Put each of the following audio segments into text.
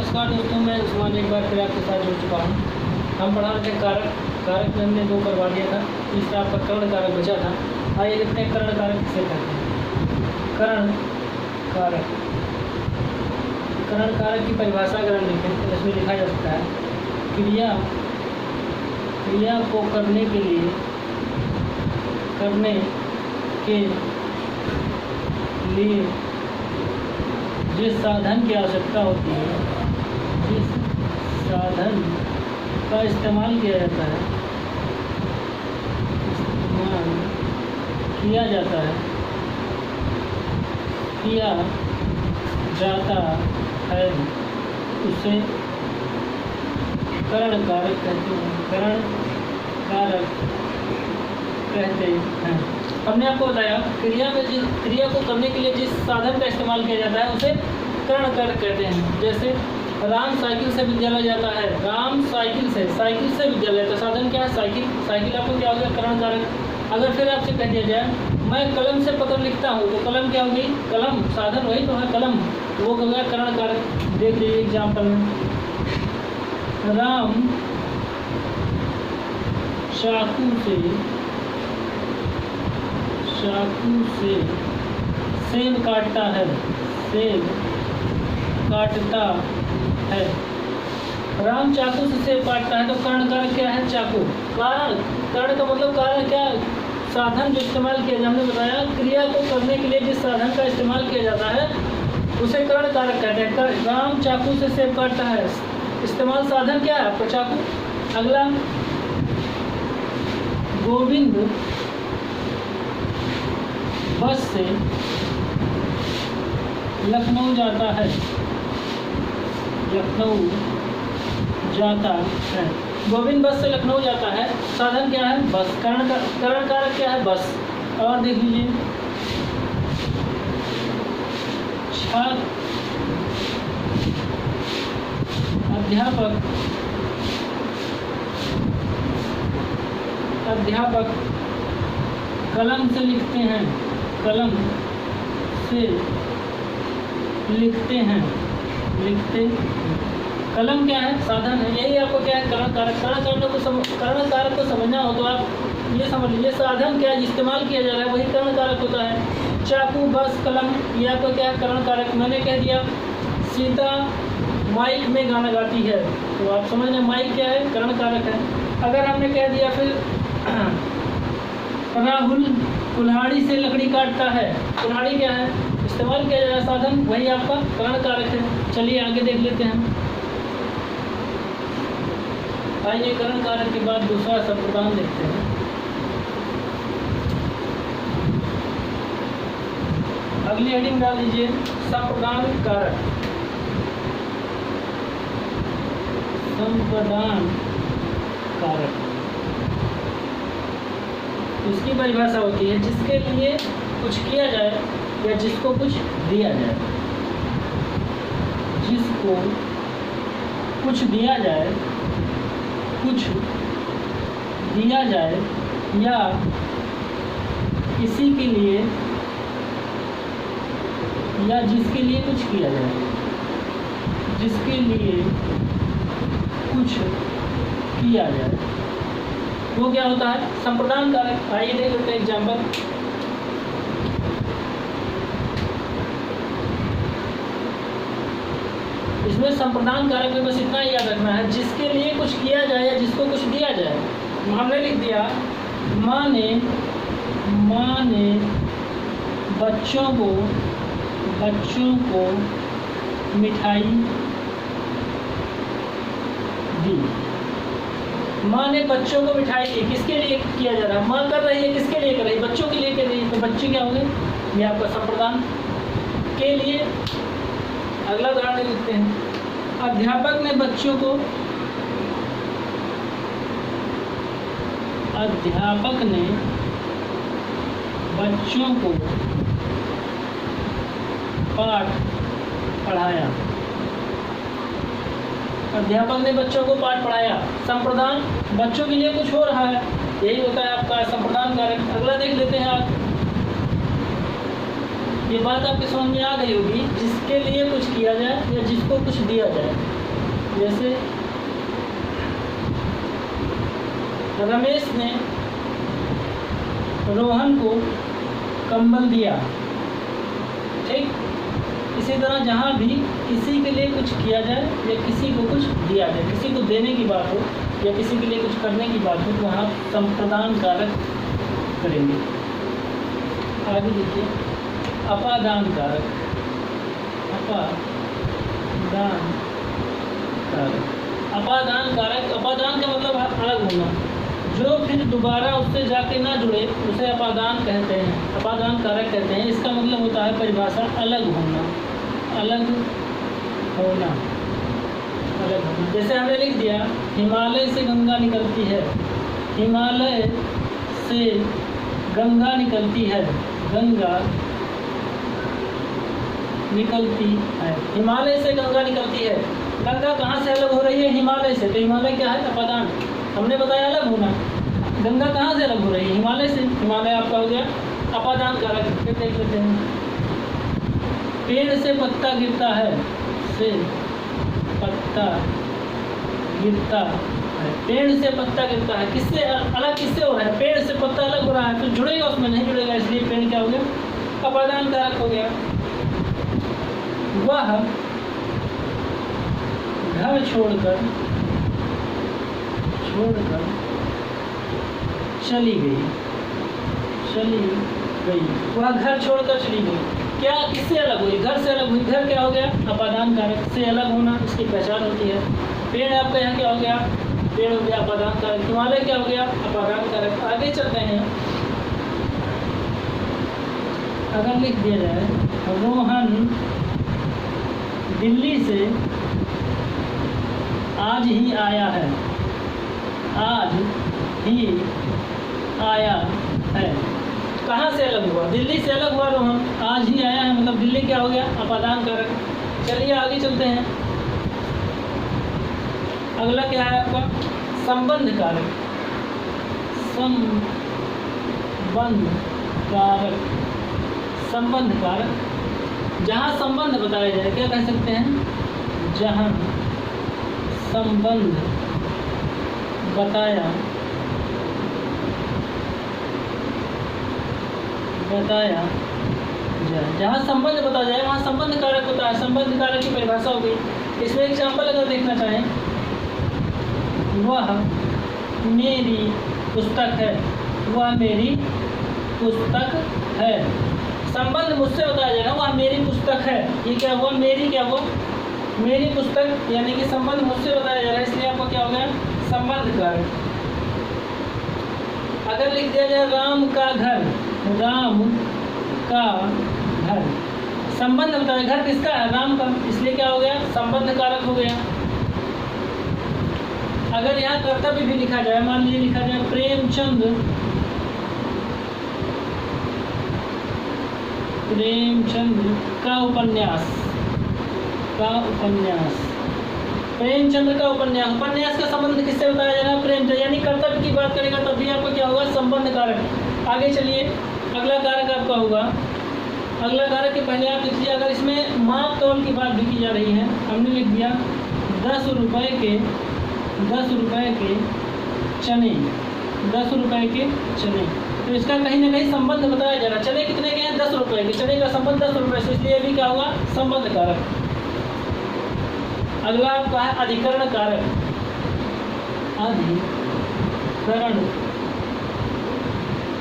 नमस्कार दोस्तों, मैं उस्मान एक बार फिर आपके साथ जुड़ चुका हूँ। हम पढ़ा रहे थे कारक में हमने 2 करवा दिया था। तीसरा आपका कर्ण कारक बचा था। आइए देखते हैं कर्ण कारक किसे कहते हैं। कर्ण कारक की परिभाषा अगर हम लिखें तो इसमें लिखा जा सकता है क्रिया को करने के लिए जिस साधन की आवश्यकता होती है, जिस साधन का इस्तेमाल किया जाता है, किया जाता है उसे कर्ण कारक कहते हैं। हमने आपको बताया क्रिया को करने के लिए जिस साधन का इस्तेमाल किया जाता है उसे कर्ण कारक कहते हैं। जैसे राम साइकिल से विद्यालय जाता है। राम साइकिल से विद्यालय जाता है। साधन क्या है? साइकिल आपको क्या हो गया? कर्ण कारक। अगर फिर आपसे कह दिया जाए मैं कलम से पत्र लिखता हूँ, तो कलम क्या होगी? कलम साधन वही तो है, कलम, वो हो गया कर्ण कारक। देख लीजिए एग्जाम्पल में, राम चाकू से सेब काटता है। राम चाकू से सेब काटता है, तो कर्ण कारक क्या है? चाकू। कर्ण का मतलब कारण क्या? साधन जो इस्तेमाल किया जाए। हमने बताया क्रिया को करने के लिए जिस साधन का इस्तेमाल किया जाता है उसे कर्ण कारक कहते हैं। राम चाकू से सेब काटता है, इस्तेमाल साधन क्या है आपका? चाकू। अगला, गोविंद बस से लखनऊ जाता है। गोविंद बस से लखनऊ जाता है, साधन क्या है? बस। कर्ण कारक क्या है? बस। और देख लीजिए, अध्यापक कलम से लिखते हैं। कलम क्या है? साधन है। यही आपको क्या है? कर्ण कारक को समझना हो तो आप ये समझ लीजिए, साधन क्या है इस्तेमाल किया जा रहा है वही कर्ण कारक होता है। चाकू, बस, कलम, ये आपको क्या है? कर्ण कारक। मैंने कह दिया सीता माइक में गाना गाती है, तो आप समझ लें माइक क्या है? कर्ण कारक है। अगर हमने कह दिया फिर राहुल कुल्हाड़ी से लकड़ी काटता है, कुल्हाड़ी क्या है? इस्तेमाल किया जा रहा है साधन, वही आपका कर्ण कारक है। चलिए आगे देख लेते हैं। आइए कर्ण कारक के बाद दूसरा संप्रदान देखते हैं। अगली हेडिंग डाल दीजिए संप्रदान कारक। इसकी परिभाषा होती है जिसके लिए कुछ किया जाए या जिसको कुछ दिया जाए। जिसको कुछ दिया जाए या किसी के लिए या जिसके लिए कुछ किया जाए। जिसके लिए कुछ किया जाए वो क्या होता है? संप्रदान कारक। आइए देख लेते हैं एग्जाम्पल। इसमें संप्रदान कारक में बस इतना ही याद रखना है, जिसके लिए कुछ किया जाए या जिसको कुछ दिया जाए। हमने लिख दिया माँ ने बच्चों को मिठाई दी। माँ ने बच्चों को मिठाई दी, किसके लिए किया जा रहा है? माँ कर रही है, किसके लिए कर रही है? बच्चों के लिए कर रही है, तो बच्चे क्या होंगे? ये आपका संप्रदान के लिए। अगला उदाहरण लिखते हैं, अध्यापक ने बच्चों को पाठ पढ़ाया। अध्यापक ने बच्चों को पाठ पढ़ाया, संप्रदान। बच्चों के लिए कुछ हो रहा है, यही होता है आपका संप्रदान कारक। अगला देख लेते हैं आप। ये बात आपके समझ में आ गई होगी, जिसके लिए कुछ किया जाए या जिसको कुछ दिया जाए। जैसे रमेश ने रोहन को कंबल दिया, ठीक। इसी तरह जहाँ भी किसी के लिए कुछ किया जाए या किसी को कुछ दिया जाए, किसी को देने की बात हो या किसी के लिए कुछ करने की बात हो, तो वहाँ संप्रदान कारक करेंगे। आगे देखिए, अपादान कारक। अपादान कारक, अपादान कारक, अपादान का मतलब अलग होना, जो फिर दोबारा उससे जाके ना जुड़े उसे अपादान कहते हैं, अपादान कारक कहते हैं। इसका मतलब होता है परिभाषा अलग होना, अलग होना, अलग होना। जैसे हमने लिख दिया हिमालय से गंगा निकलती है, हिमालय से गंगा निकलती है, गंगा निकलती है, हिमालय से गंगा निकलती है। गंगा कहाँ से अलग हो रही है? हिमालय से। तो हिमालय क्या है? अपादान। हमने बताया अलग होना। गंगा कहाँ से अलग हो रही है? हिमालय से। हिमालय आपका हो गया अपादान कारक। फिर देख लेते हैं, पेड़ से पत्ता गिरता है, से पत्ता गिरता है, पेड़ से पत्ता गिरता है, किससे अलग, किससे हो रहा है? पेड़ से पत्ता अलग हो रहा है, तो जुड़ेगा उसमें? नहीं जुड़ेगा, इसलिए पेड़ क्या हो गया? अपादान कारक हो गया। वह घर छोड़कर चली गई, वह घर छोड़कर चली गई। क्या, किससे अलग हुई? घर से अलग हुई। घर क्या हो गया? अपादान कारक। से अलग होना इसकी पहचान होती है। पेड़ आपका यहाँ क्या हो गया? पेड़ हो गया अपादान कारक। हिमालय क्या हो गया? अपादान कारक। आगे चलते हैं, अगर लिख दिया जाए रोहन दिल्ली से आज ही आया है, आज ही आया है। कहाँ से अलग हुआ? दिल्ली से अलग हुआ रोहन, आज ही आया है, मतलब दिल्ली क्या हो गया? अपादान कारक। चलिए आगे चलते हैं, अगला क्या है आपका? संबंध कारक। संबंध कारक, संबंध कारक। जहाँ संबंध बताया जाए, क्या कह सकते हैं? जहाँ संबंध बताया जाए, जहाँ संबंध बताया जाए वहाँ संबंध कारक होता है। संबंध कारक की परिभाषा हो गई। इसमें एग्जाम्पल अगर देखना चाहें, वह मेरी पुस्तक है, वह मेरी पुस्तक है। संबंध मुझसे बताया जाएगा, वह मेरी पुस्तक है। ये क्या हुआ? मेरी क्या हुआ? मेरी पुस्तक, यानी कि संबंध मुझसे बताया जा रहा है, इसलिए आपको क्या हो गया? संबंध कारक। अगर लिख दिया जाए राम का घर, राम का घर, संबंध बताया, घर किसका है? राम का, इसलिए क्या हो गया? संबंध कारक हो गया। अगर यहाँ कर्तव्य भी लिखा जाए, मान लीजिए लिखा जाए प्रेमचंद का उपन्यास, प्रेमचंद्र का उपन्यास। उपन्यास का संबंध किससे बताया जा रहा है? प्रेमचंद, यानी कर्तव्य की बात करेगा तब भी आपको क्या होगा? संबंध कारक। आगे चलिए, अगला कारक आपका होगा, अगला कारक के पहले आप लिखिए, अगर इसमें माप तौल की बात भी की जा रही है, हमने लिख दिया 10 रुपए के चने, 10 रुपए के चने, तो इसका कहीं ना कहीं संबंध बताया जा रहा है। चने कितने के हैं? 10 रुपए के। चने का संबंध 10 रुपए से, इसलिए भी क्या हुआ? संबंध कारक। अगला आपका है अधिकरण कारक। अधिकरण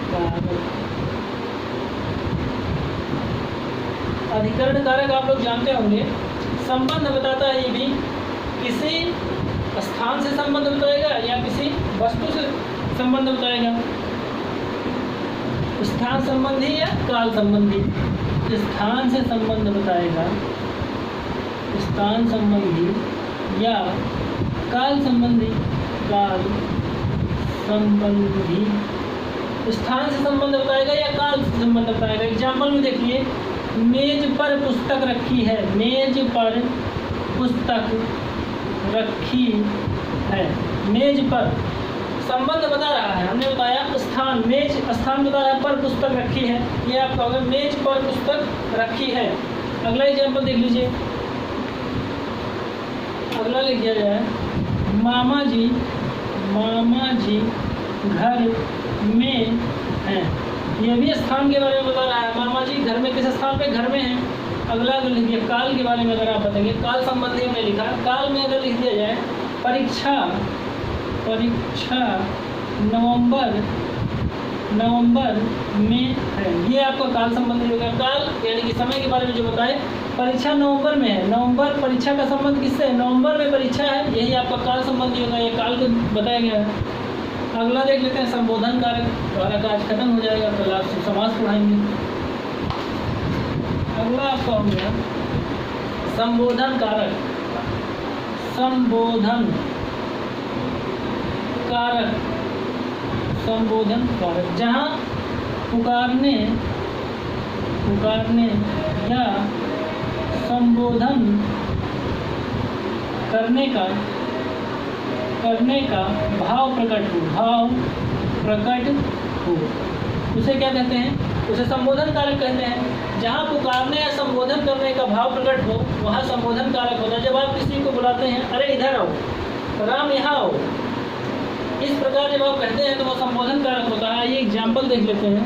कारक, अधिकरण कारक आप लोग जानते होंगे, संबंध बताता है। ये भी किसी स्थान से संबंध बताएगा या किसी वस्तु से संबंध बताएगा। स्थान संबंधी या काल संबंधी? स्थान से संबंध बताएगा, स्थान संबंधी या काल संबंधी? काल संबंधी। स्थान से संबंध बताएगा या काल से संबंध बताएगा? एग्जाम्पल में देखिए, मेज पर पुस्तक रखी है, मेज पर पुस्तक रखी है, मेज पर संबंध बता रहा है। हमने बताया स्थान, मेज स्थान बता रहा है, पर पुस्तक रखी है, ये आपका होगा मेज पर पुस्तक रखी है। अगला एग्जाम्पल देख लीजिए, अगला लिख दिया जाए मामा जी घर में हैं। ये भी स्थान के बारे में बता रहा है। मामा जी घर में किस स्थान पे? घर में हैं। अगला अगर लिख दिया काल के बारे में, अगर आप बताएंगे काल संबंधी हमने लिखा। काल में अगर लिख दिया जाए परीक्षा नवंबर में है, ये आपका काल संबंधी होगा। काल यानी कि समय के बारे में जो बताए, परीक्षा नवंबर में है। नवंबर परीक्षा का संबंध किससे है? नवंबर में परीक्षा है, यही आपका काल संबंधी होगा। ये काल को बताया गया है। अगला देख लेते हैं संबोधन कारक। हमारा काज खत्म हो जाएगा, कल आप समास पढ़ाएंगे। अगला आपका हो गया संबोधन कारक। संबोधन कारक जहाँ पुकारने या संबोधन करने का भाव प्रकट हो, उसे क्या कहते हैं? उसे संबोधन कारक कहते हैं। जहाँ पुकारने या संबोधन करने का भाव प्रकट हो वहाँ संबोधन कारक होता है। जब आप किसी को बुलाते हैं, अरे इधर आओ, राम यहाँ आओ, इस प्रकार जब आप कहते हैं तो वो संबोधन कारक होता है। ये एग्जाम्पल देख लेते हैं।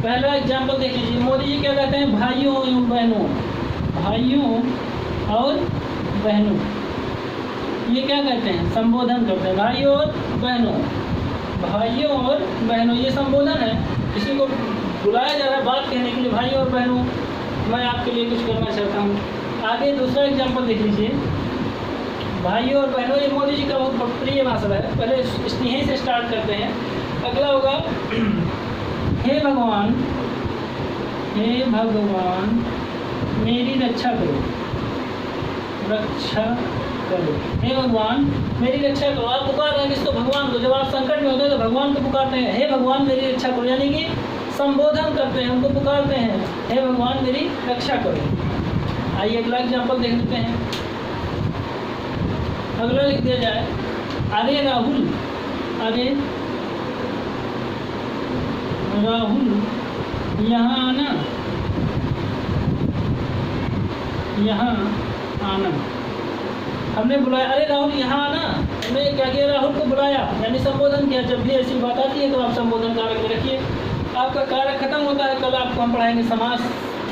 पहला एग्जाम्पल देख लीजिए। मोदी जी क्या कहते हैं? भाइयों और बहनों। ये क्या कहते हैं? संबोधन करते हैं। भाइयों और बहनों ये संबोधन है। किसी को बुलाया जा रहा है बात कहने के लिए, भाइयों और बहनों मैं आपके लिए कुछ करना चाहता हूँ। आगे दूसरा एग्जाम्पल देख लीजिए। भाइयों और बहनों ये मोदी जी का बहुत प्रिय भाषण है। पहले स्नेह से स्टार्ट करते हैं। अगला होगा हे भगवान मेरी रक्षा करो। हे भगवान मेरी रक्षा करो। आप पुकार रहे हैं किसको? भगवान को। जब आप संकट में होते हैं तो भगवान को पुकारते हैं, हे भगवान मेरी रक्षा करो, यानी कि संबोधन करते हैं, उनको पुकारते हैं, हे भगवान मेरी रक्षा करो। आइए अगला एग्जाम्पल देख लेते हैं। अगला लिख दिया जाए अरे राहुल यहाँ आना। हमने बुलाया, अरे राहुल यहाँ आना। हमने क्या किया? राहुल को बुलाया, यानी संबोधन किया। जब भी ऐसी बात आती है तो आप संबोधन कारक में रखिए। आपका कार्य खत्म होता है। कल आपको हम पढ़ाएंगे समास।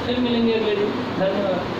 फिर मिलेंगे अगले दिन। धन्यवाद।